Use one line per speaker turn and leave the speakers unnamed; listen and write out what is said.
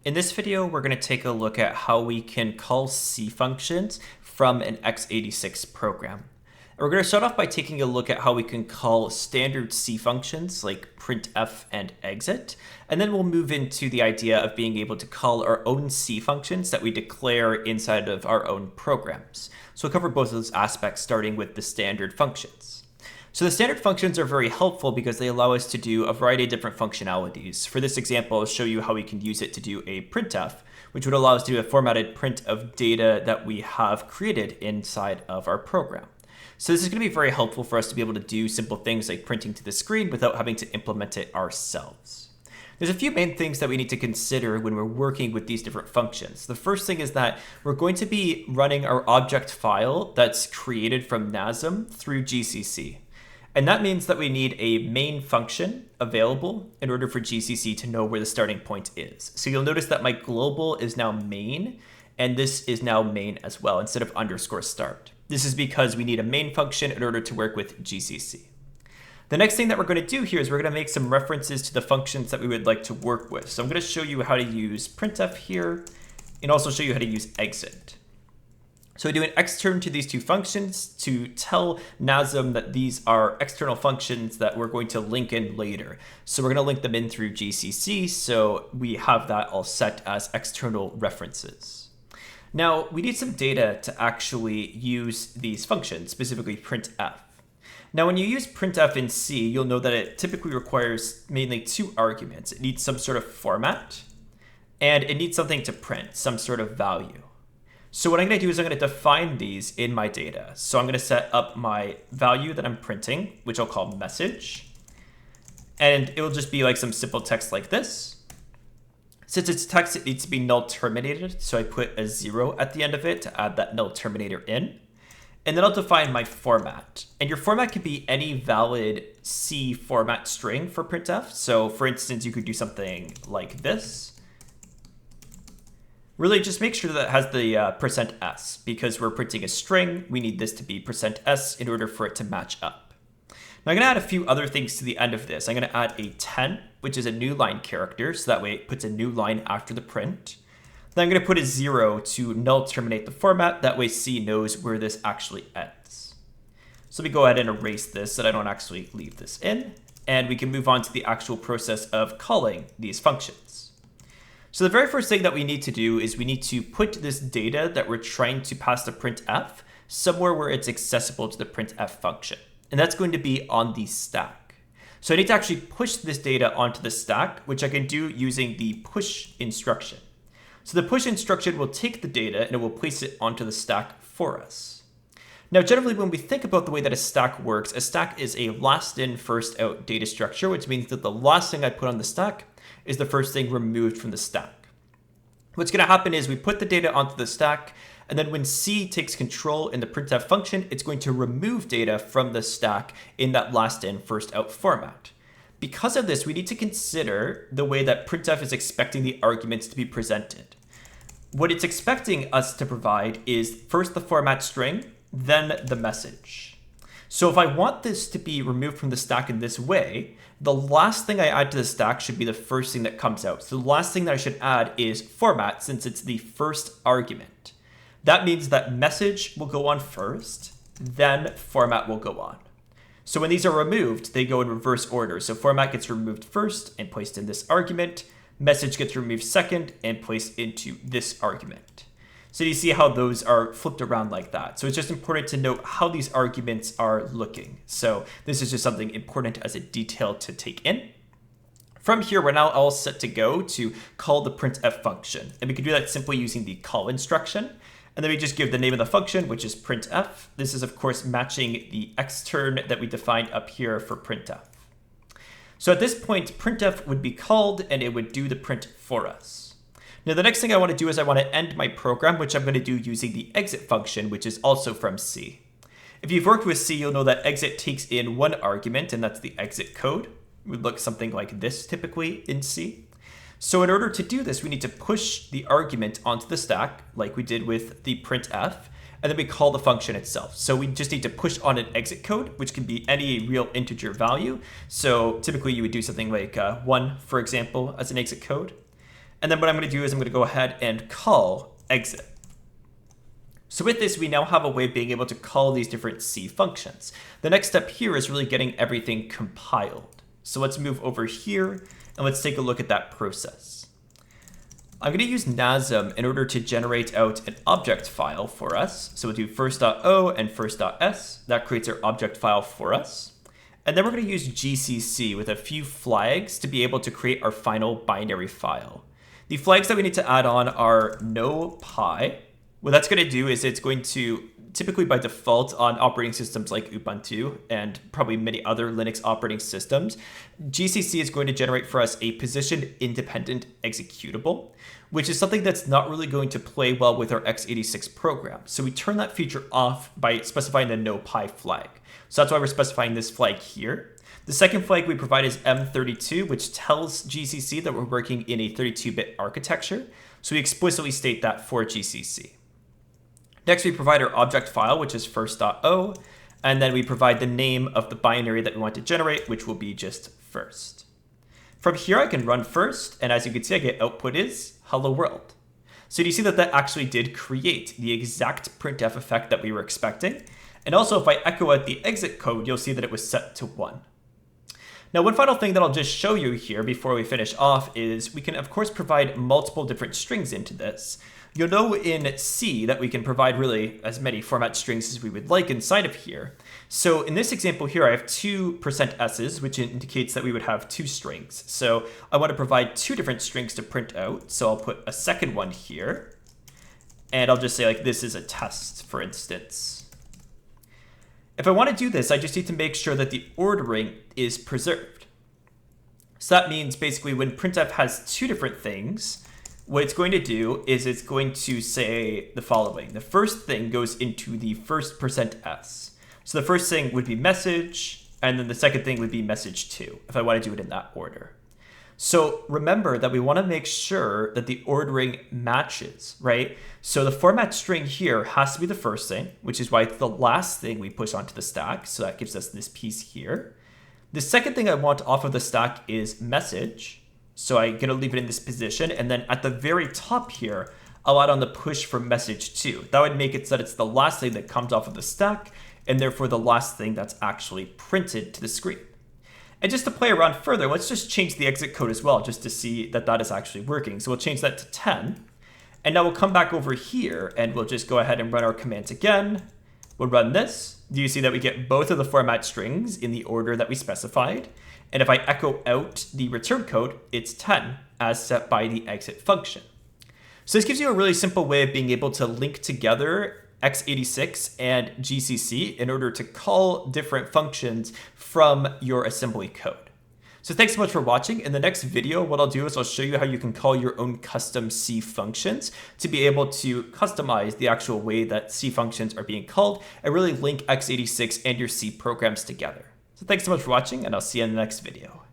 In this video, we're going to take a look at how we can call C functions from an x86 program. And we're going to start off by taking a look at how we can call standard C functions like printf and exit, and then we'll move into the idea of being able to call our own C functions that we declare inside of our own programs. So we'll cover both of those aspects, starting with the standard functions. So the standard functions are very helpful because they allow us to do a variety of different functionalities. For this example, I'll show you how we can use it to do a printf, which would allow us to do a formatted print of data that we have created inside of our program. So this is going to be very helpful for us to be able to do simple things like printing to the screen without having to implement it ourselves. There's a few main things that we need to consider when we're working with these different functions. The first thing is that we're going to be running our object file that's created from NASM through GCC. And that means that we need a main function available in order for GCC to know where the starting point is. So you'll notice that my global is now main, and this is now main as well, instead of underscore start. This is because we need a main function in order to work with GCC. The next thing that we're going to do here is we're going to make some references to the functions that we would like to work with. So I'm going to show you how to use printf here, and also show you how to use exit. So we do an extern to these two functions to tell NASM that these are external functions that we're going to link in later. So we're going to link them in through GCC, so we have that all set as external references. Now, we need some data to actually use these functions, specifically printf. Now, when you use printf in C, you'll know that it typically requires mainly two arguments. It needs some sort of format, and it needs something to print, some sort of value. So what I'm going to do is I'm going to define these in my data. So I'm going to set up my value that I'm printing, which I'll call message. And it will just be like some simple text like this. Since it's text, it needs to be null terminated. So I put a 0 at the end of it to add that null terminator in. And then I'll define my format. And your format could be any valid C format string for printf. So for instance, you could do something like this. Really, just make sure that it has the %s, because we're printing a string. We need this to be %s in order for it to match up. Now I'm going to add a few other things to the end of this. I'm going to add a 10, which is a new line character, so that way it puts a new line after the print. Then I'm going to put a 0 to null terminate the format. That way C knows where this actually ends. So let me go ahead and erase this so that I don't actually leave this in. And we can move on to the actual process of calling these functions. So the very first thing that we need to do is we need to put this data that we're trying to pass to printf somewhere where it's accessible to the printf function. And that's going to be on the stack. So I need to actually push this data onto the stack, which I can do using the push instruction. So the push instruction will take the data and it will place it onto the stack for us. Now, generally, when we think about the way that a stack works, a stack is a last in, first out data structure, which means that the last thing I put on the stack is the first thing removed from the stack. What's going to happen is we put the data onto the stack, and then when C takes control in the printf function, it's going to remove data from the stack in that last in, first out format. Because of this, we need to consider the way that printf is expecting the arguments to be presented. What it's expecting us to provide is first the format string, then the message. So if I want this to be removed from the stack in this way, the last thing I add to the stack should be the first thing that comes out. So the last thing that I should add is format, since it's the first argument. That means that message will go on first, then format will go on. So when these are removed, they go in reverse order. So format gets removed first and placed in this argument. Message gets removed second and placed into this argument. So you see how those are flipped around like that. So it's just important to note how these arguments are looking. So this is just something important as a detail to take in. From here, we're now all set to go to call the printf function. And we can do that simply using the call instruction. And then we just give the name of the function, which is printf. This is, of course, matching the extern that we defined up here for printf. So at this point, printf would be called, and it would do the print for us. Now, the next thing I want to do is I want to end my program, which I'm going to do using the exit function, which is also from C. If you've worked with C, you'll know that exit takes in one argument, and that's the exit code. It would look something like this typically in C. So in order to do this, we need to push the argument onto the stack, like we did with the printf, and then we call the function itself. So we just need to push on an exit code, which can be any real integer value. So typically you would do something like 1, for example, as an exit code. And then what I'm going to do is I'm going to go ahead and call exit. So with this, we now have a way of being able to call these different C functions. The next step here is really getting everything compiled. So let's move over here and let's take a look at that process. I'm going to use NASM in order to generate out an object file for us. So we'll do first.o and first.s. That creates our object file for us. And then we're going to use GCC with a few flags to be able to create our final binary file. The flags that we need to add on are no pi. What that's going to do is it's going to, typically by default on operating systems like Ubuntu and probably many other Linux operating systems, GCC is going to generate for us a position independent executable, which is something that's not really going to play well with our x86 program. So we turn that feature off by specifying the no pi flag. So that's why we're specifying this flag here. The second flag we provide is M32, which tells GCC that we're working in a 32-bit architecture. So we explicitly state that for GCC. Next, we provide our object file, which is first.o, and then we provide the name of the binary that we want to generate, which will be just first. From here, I can run first, and as you can see, I get output is hello world. So do you see that that actually did create the exact printf effect that we were expecting? And also, if I echo out the exit code, you'll see that it was set to 1. Now, one final thing that I'll just show you here before we finish off is we can, of course, provide multiple different strings into this. You'll know in C that we can provide really as many format strings as we would like inside of here. So in this example here, I have two %s's, which indicates that we would have two strings. So I want to provide two different strings to print out. So I'll put a second one here, and I'll just say like this is a test, for instance. If I want to do this, I just need to make sure that the ordering is preserved. So that means basically when printf has two different things, what it's going to do is it's going to say the following. The first thing goes into the first %s. So the first thing would be message, and then the second thing would be message 2, if I want to do it in that order. So remember that we want to make sure that the ordering matches, right? So the format string here has to be the first thing, which is why it's the last thing we push onto the stack. So that gives us this piece here. The second thing I want off of the stack is message. So I'm going to leave it in this position. And then at the very top here, I'll add on the push for message 2. That would make it so that it's the last thing that comes off of the stack, and therefore the last thing that's actually printed to the screen. And just to play around further, let's just change the exit code as well, just to see that that is actually working. So we'll change that to 10. And now we'll come back over here and we'll just go ahead and run our commands again. We'll run this. Do you see that we get both of the format strings in the order that we specified? And if I echo out the return code, it's 10 as set by the exit function. So this gives you a really simple way of being able to link together x86 and GCC in order to call different functions from your assembly code. So thanks so much for watching. In the next video, what I'll do is I'll show you how you can call your own custom C functions to be able to customize the actual way that C functions are being called and really link x86 and your C programs together. So thanks so much for watching, and I'll see you in the next video.